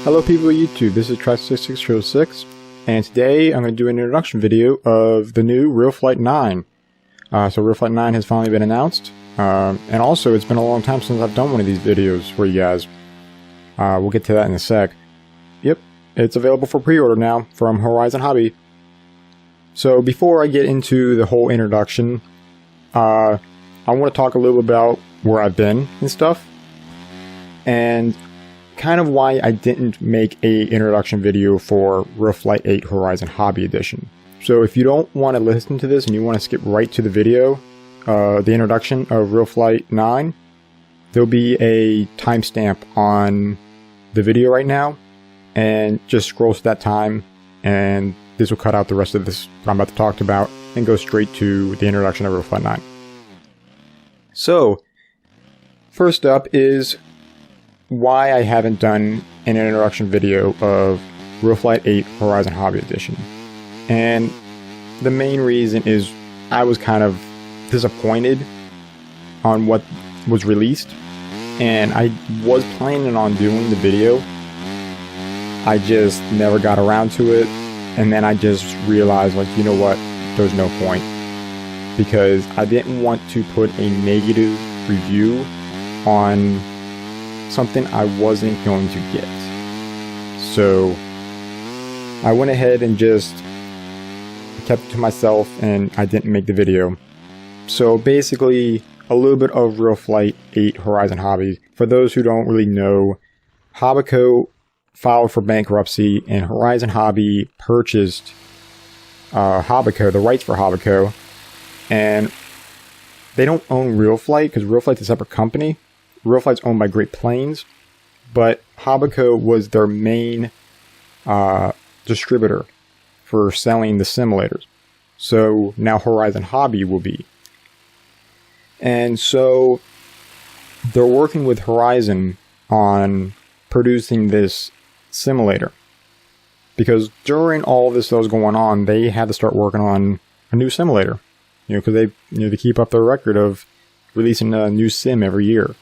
Hello people of YouTube, this is Track6606, and today I'm going to do an introduction video of the new RealFlight 9. So RealFlight 9 has finally been announced, and also it's been a long time since I've done one of these videos for you guys. We'll get to that in a sec. Yep, it's available for pre-order now from Horizon Hobby. So before I get into the whole introduction, I want to talk a little about where I've been and stuff, and kind of why I didn't make a introduction video for RealFlight 8 Horizon Hobby Edition. So if you don't want to listen to this and you want to skip right to the video, the introduction of RealFlight 9, there'll be a timestamp on the video right now, and just scroll to that time, and this will cut out the rest of this what I'm about to talk about and go straight to the introduction of RealFlight 9. So, first up is why I haven't done an introduction video of RealFlight 8 Horizon Hobby Edition. And the main reason is I was kind of disappointed on what was released, and I was planning on doing the video. I just never got around to it, and then I just realized, like, you know what, there's no point, because I didn't want to put a negative review on something I wasn't going to get. So I went ahead and just kept it to myself, and I didn't make the video. So basically, a little bit of RealFlight 8 Horizon Hobby. For those who don't really know, Hobbico filed for bankruptcy, and Horizon Hobby purchased Hobbico, the rights for Hobbico, and they don't own RealFlight because RealFlight's a separate company. RealFlight's owned by Great Plains, but Hobbico was their main distributor for selling the simulators. So now Horizon Hobby will be. And so they're working with Horizon on producing this simulator, because during all this that was going on, they had to start working on a new simulator, because they keep up their record of releasing a new sim every year.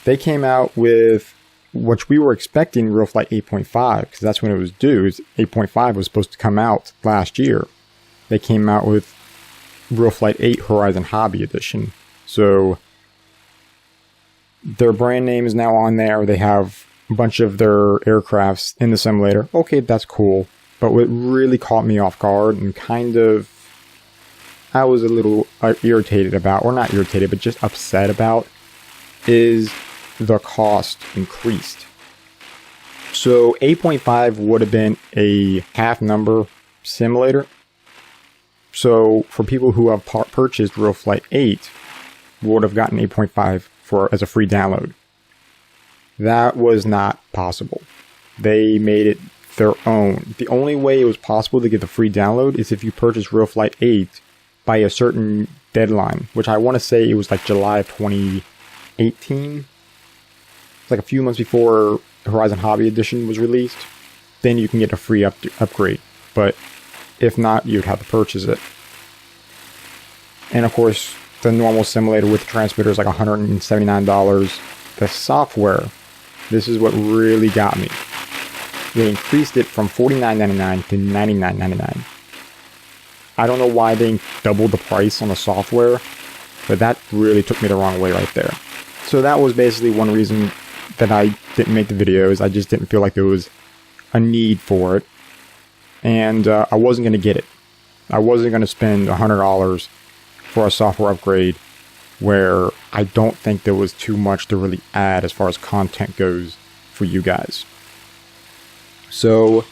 They came out with, which we were expecting, RealFlight 8.5, because that's when it was due. 8.5 was supposed to come out last year. They came out with RealFlight 8 Horizon Hobby Edition. So their brand name is now on there. They have a bunch of their aircrafts in the simulator. Okay, that's cool. But what really caught me off guard and kind of I was a little irritated about, or not irritated, but just upset about, is the cost increased. So 8.5 would have been a half number simulator. So for people who have purchased RealFlight 8, would have gotten 8.5 as a free download. That was not possible. They made it their own. The only way it was possible to get the free download is if you purchase RealFlight 8 by a certain deadline, which I want to say it was like July of 2018. It's like a few months before Horizon Hobby Edition was released. Then you can get a free upgrade. But if not, you'd have to purchase it. And of course, the normal simulator with the transmitter is like $179. The software, this is what really got me. They increased it from $49.99 to $99.99. I don't know why they doubled the price on the software, but that really took me the wrong way right there. So that was basically one reason that I didn't make the videos. I just didn't feel like there was a need for it, and I wasn't going to get it. I wasn't going to spend $100 for a software upgrade where I don't think there was too much to really add as far as content goes for you guys. So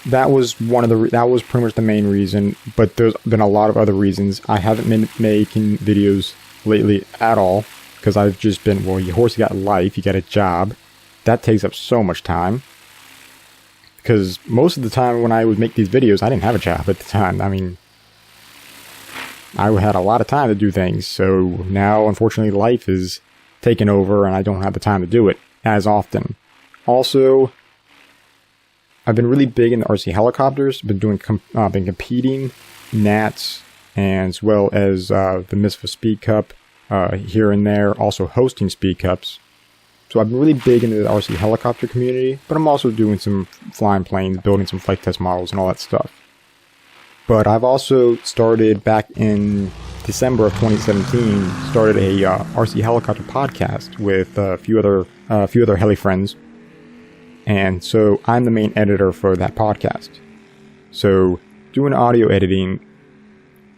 that was that was pretty much the main reason, but there's been a lot of other reasons. I haven't been making videos lately at all, because I've just been, well, of course you got life, you got a job. That takes up so much time. Because most of the time when I would make these videos, I didn't have a job at the time. I mean, I had a lot of time to do things. So now, unfortunately, life is taking over and I don't have the time to do it as often. Also, I've been really big in the RC helicopters. Been competing Nats, and as well as the Misfit Speed Cup here and there. Also hosting Speed Cups. So I've been really big into the RC helicopter community, but I'm also doing some flying planes, building some flight test models and all that stuff. But I've also started back in December of 2017, started a RC helicopter podcast with a few other heli friends. And so I'm the main editor for that podcast. So doing audio editing,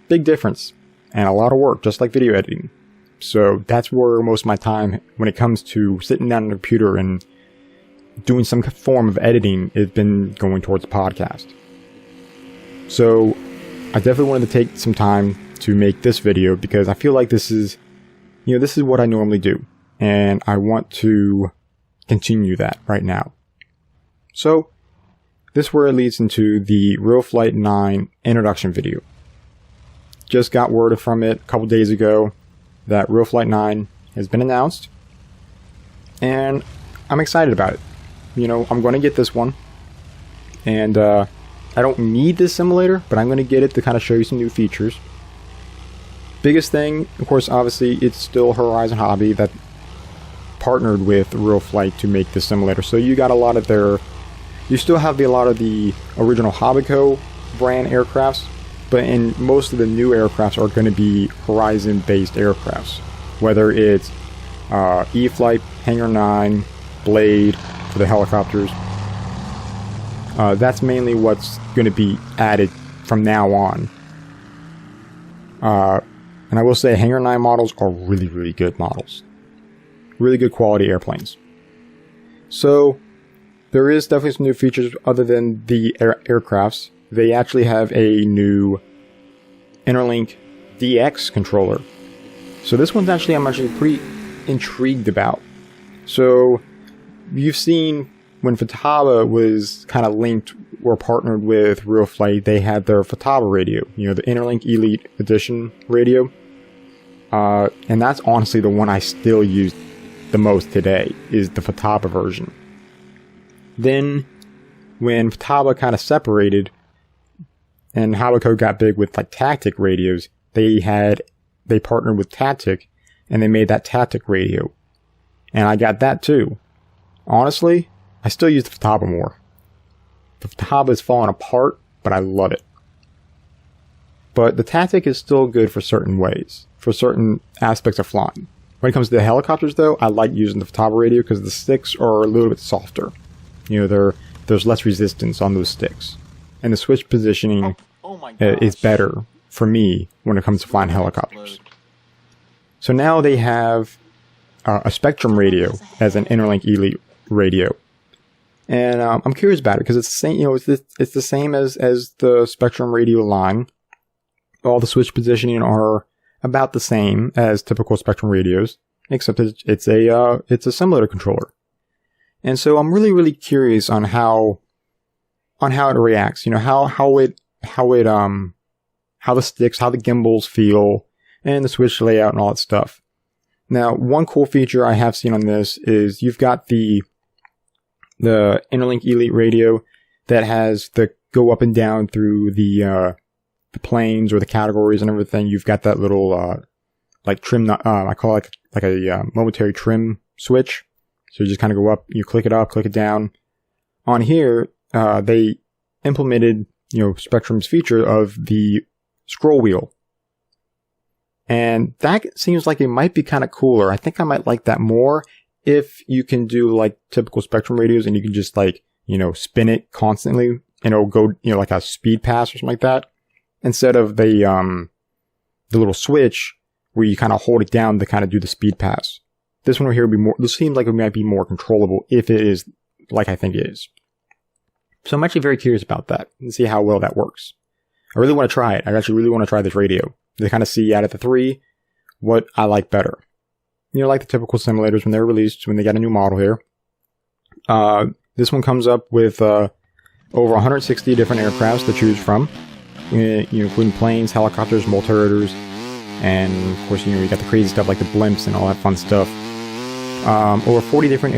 big difference and a lot of work, just like video editing. So that's where most of my time, when it comes to sitting down on a computer and doing some form of editing, has been going towards the podcast. So I definitely wanted to take some time to make this video because I feel like this is what I normally do. And I want to continue that right now. So this is where it leads into the RealFlight 9 introduction video. Just got word from it a couple days ago that RealFlight 9 has been announced, and I'm excited about it. I'm going to get this one, and I don't need this simulator, but I'm going to get it to kind of show you some new features. Biggest thing, of course, obviously, it's still Horizon Hobby that partnered with RealFlight to make this simulator, so you got a lot of you still have a lot of the original Hobbyco brand aircrafts, but in most of the new aircrafts are going to be Horizon-based aircrafts. Whether it's E-Flight, Hangar 9, Blade for the helicopters. That's mainly what's going to be added from now on. And I will say Hangar 9 models are really, really good models. Really good quality airplanes. So there is definitely some new features other than the aircrafts. They actually have a new Interlink Dx Controller. So this one's I'm actually pretty intrigued about. So you've seen when Futaba was kind of linked or partnered with RealFlight, they had their Futaba radio, the Interlink Elite Edition radio. And that's honestly the one I still use the most today, is the Futaba version. Then when Futaba kind of separated, and Hobbyco got big with Tactic radios, they partnered with Tactic, and they made that Tactic radio. And I got that too. Honestly, I still use the Futaba more. The Futaba is falling apart, but I love it. But the Tactic is still good for certain ways, for certain aspects of flying. When it comes to the helicopters though, I like using the Futaba radio because the sticks are a little bit softer. There's less resistance on those sticks. And the switch positioning is better for me when it comes to flying helicopters. So now they have a Spektrum radio as an Interlink Elite radio. And I'm curious about it because it's the same, it's the same as the Spektrum radio line. All the switch positioning are about the same as typical Spektrum radios, except it's a simulator controller. And so I'm really, really curious on how it reacts, how the sticks, how the gimbals feel, and the switch layout and all that stuff. Now, one cool feature I have seen on this is you've got the Interlink Elite radio that has the go up and down through the planes or the categories and everything. You've got that little trim, I call it like a momentary trim switch. So you just kind of go up, you click it up, click it down. On here, they implemented, Spektrum's feature of the scroll wheel. And that seems like it might be kind of cooler. I think I might like that more if you can do typical Spektrum radios and you can just spin it constantly and it'll go, like a speed pass or something like that. Instead of the little switch where you kind of hold it down to kind of do the speed pass. This one over here would be more, this seems like it might be more controllable if it is like I think it is. So I'm actually very curious about that and see how well that works. I really want to try it. I actually really want to try this radio to kind of see out of the three what I like better. Like the typical simulators when they're released, when they get a new model here. This one comes up with over 160 different aircrafts to choose from, including planes, helicopters, multirotors, and of course, you got the crazy stuff like the blimps and all that fun stuff. Over 40 different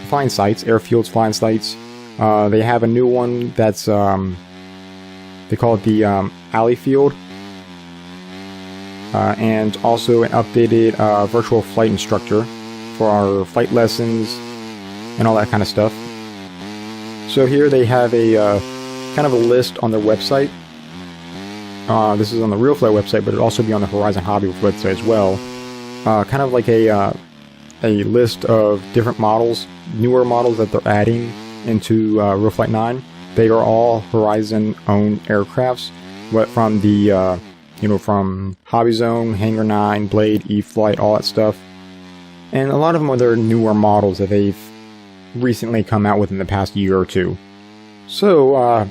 flying sites, airfields, flying sites. They have a new one that's, they call it the Alley Field. And also an updated virtual flight instructor for our flight lessons and all that kind of stuff. So here they have a kind of a list on their website. This is on the RealFlight website, but it'll also be on the Horizon Hobby website as well. Kind of like a list of different models, newer models that they're adding into RealFlight 9. They are all Horizon-owned aircrafts, from the from Hobby Zone, Hangar 9, Blade, E-Flight, all that stuff. And a lot of them are their newer models that they've recently come out with in the past year or two. So,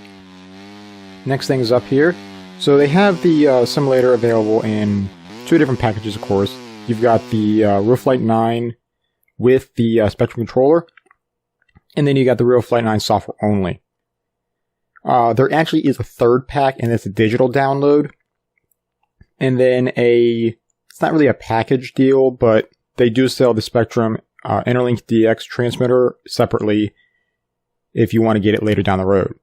next thing's up here. So they have the simulator available in two different packages, of course. You've got the RealFlight 9 with the Spektrum controller, and then you got the RealFlight 9 software only. There actually is a third pack, and it's a digital download. And then it's not really a package deal, but they do sell the Spektrum Interlink Dx transmitter separately if you want to get it later down the road.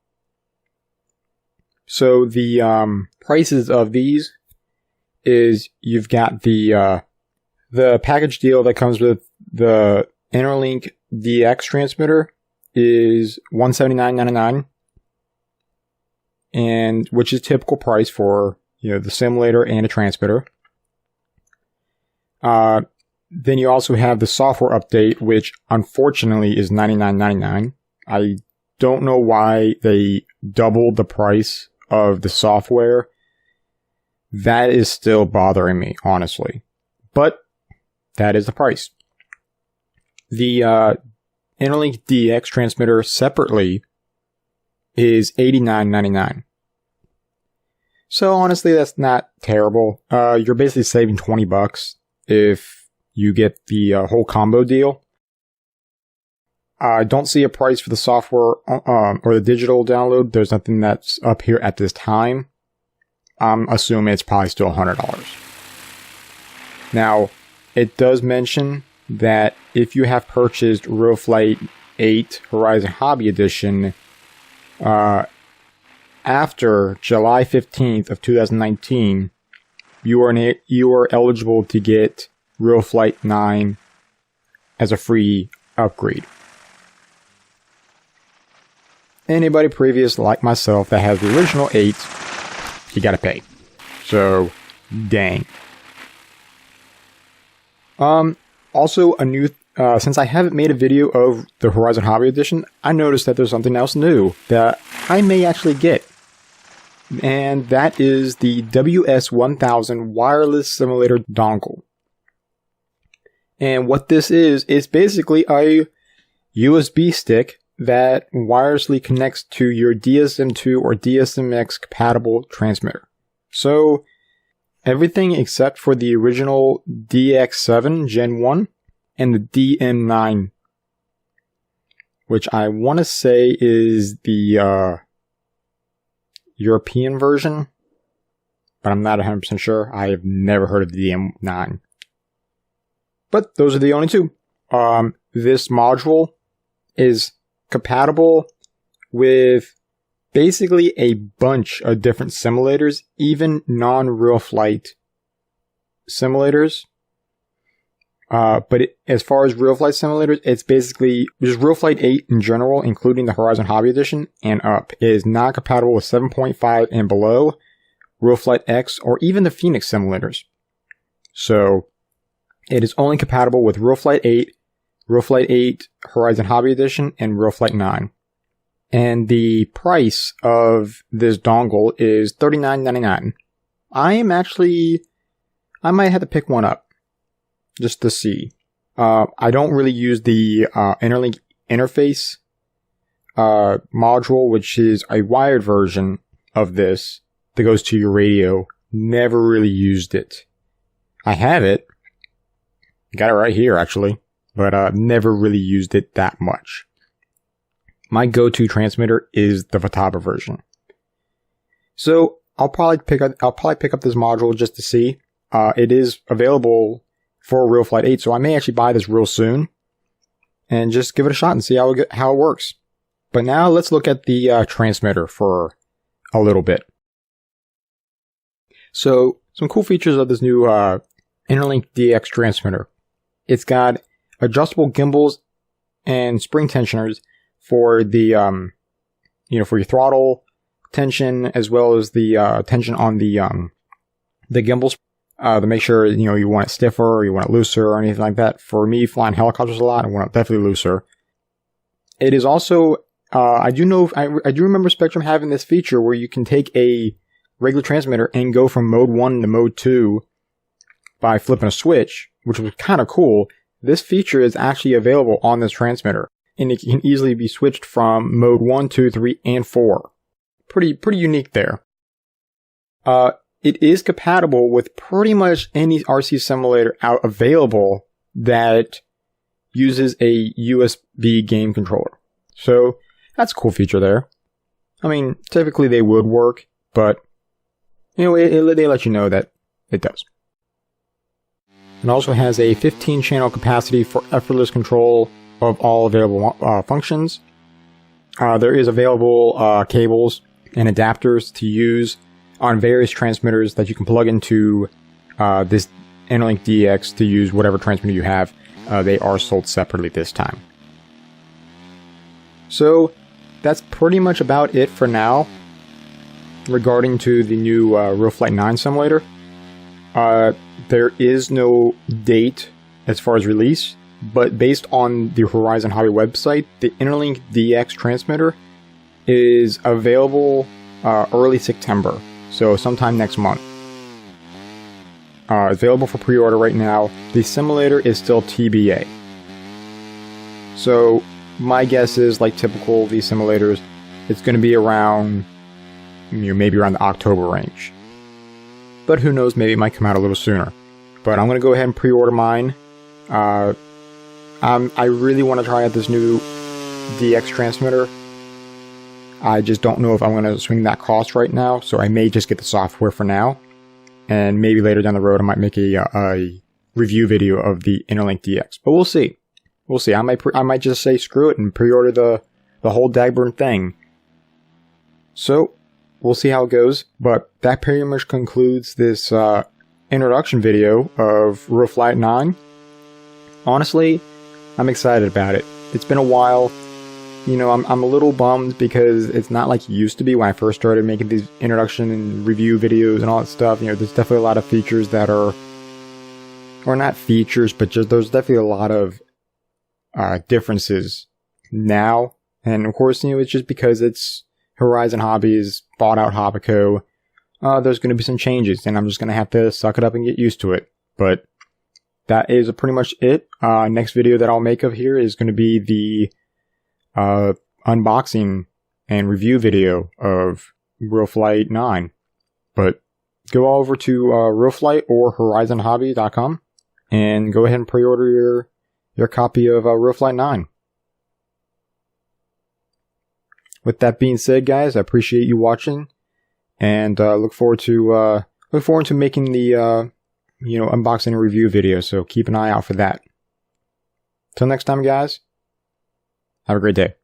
So the prices of these is you've got the package deal that comes with the Interlink Dx transmitter is $179.99, and which is typical price for the simulator and a transmitter. Then you also have the software update, which unfortunately is $99.99. I don't know why they doubled the price of the software. That is still bothering me, honestly. But that is the price. The Interlink Dx transmitter separately is $89.99. So honestly, that's not terrible. You're basically saving $20 if you get the whole combo deal. I don't see a price for the software or the digital download. There's nothing that's up here at this time. I'm assuming it's probably still $100. Now, it does mention that if you have purchased RealFlight 8 Horizon Hobby Edition after July 15th of 2019, you are eligible to get RealFlight 9 as a free upgrade. Anybody previous like myself that has the original 8, you gotta pay. So, dang. Also, a new since I haven't made a video of the Horizon Hobby Edition, I noticed that there's something else new that I may actually get. And that is the WS1000 wireless simulator dongle. And what this is basically a USB stick that wirelessly connects to your DSM2 or DSMX compatible transmitter. So, everything except for the original DX7 Gen 1 and the DM9, which I want to say is the European version, but I'm not 100% sure. I have never heard of the DM9. But those are the only two. This module is compatible with basically a bunch of different simulators, even non-RealFlight simulators. But as far as RealFlight simulators, it's basically just RealFlight 8 in general, including the Horizon Hobby Edition and up. It is not compatible with 7.5 and below, RealFlight X, or even the Phoenix simulators. So, it is only compatible with RealFlight 8, RealFlight 8 Horizon Hobby Edition, and RealFlight 9. And the price of this dongle is $39.99. I might have to pick one up just to see. I don't really use the Interlink interface module, which is a wired version of this that goes to your radio. Never really used it. I have it. Got it right here, actually. But never really used it that much. My go-to transmitter is the Vataba version. So I'll probably pick up this module just to see. It is available for RealFlight 8, so I may actually buy this real soon and just give it a shot and see how it works. But now let's look at the transmitter for a little bit. So some cool features of this new Interlink Dx transmitter. It's got adjustable gimbals and spring tensioners for the for your throttle tension, as well as the tension on the gimbals, to make sure you want it stiffer or you want it looser or anything like that. For me, flying helicopters a lot, I want it definitely looser. It is also I do remember Spektrum having this feature where you can take a regular transmitter and go from mode 1 to mode 2 by flipping a switch, which was kind of cool. This feature is actually available on this transmitter, and it can easily be switched from mode 1, 2, 3, and 4. Pretty unique there. It is compatible with pretty much any RC simulator available that uses a USB game controller. So that's a cool feature there. I mean, typically they would work, but they let you know that it does. It also has a 15-channel capacity for effortless control of all available functions. There is available cables and adapters to use on various transmitters that you can plug into this Interlink Dx to use whatever transmitter you have. They are sold separately this time. So that's pretty much about it for now regarding to the new RealFlight 9 simulator. There is no date as far as release, but based on the Horizon Hobby website, the Interlink Dx transmitter is available early September, so sometime next month. Available for pre-order right now. The simulator is still TBA. So my guess is, like typical of these simulators, it's going to be around, maybe around the October range. But who knows, maybe it might come out a little sooner. But I'm going to go ahead and pre-order mine. I really want to try out this new DX transmitter. I just don't know if I'm going to swing that cost right now, so I may just get the software for now. And maybe later down the road I might make a review video of the Interlink Dx. But we'll see. We'll see. I might just say screw it and pre-order the whole dagburn thing. So we'll see how it goes. But that pretty much concludes this introduction video of RealFlight 9. Honestly, I'm excited about it. It's been a while. I'm a little bummed because it's not like it used to be when I first started making these introduction and review videos and all that stuff. There's definitely a lot of features that are, or not features, but there's definitely a lot of differences now. And of course, it's just because it's Horizon Hobbies, bought out Hobbico. There's going to be some changes, and I'm just going to have to suck it up and get used to it. But that is pretty much it. Next video that I'll make of here is going to be the unboxing and review video of RealFlight 9. But go over to RealFlight or horizonhobby.com and go ahead and pre-order your copy of RealFlight 9. With that being said, guys, I appreciate you watching, and look forward to making the unboxing and review video. So keep an eye out for that. Till next time, guys. Have a great day.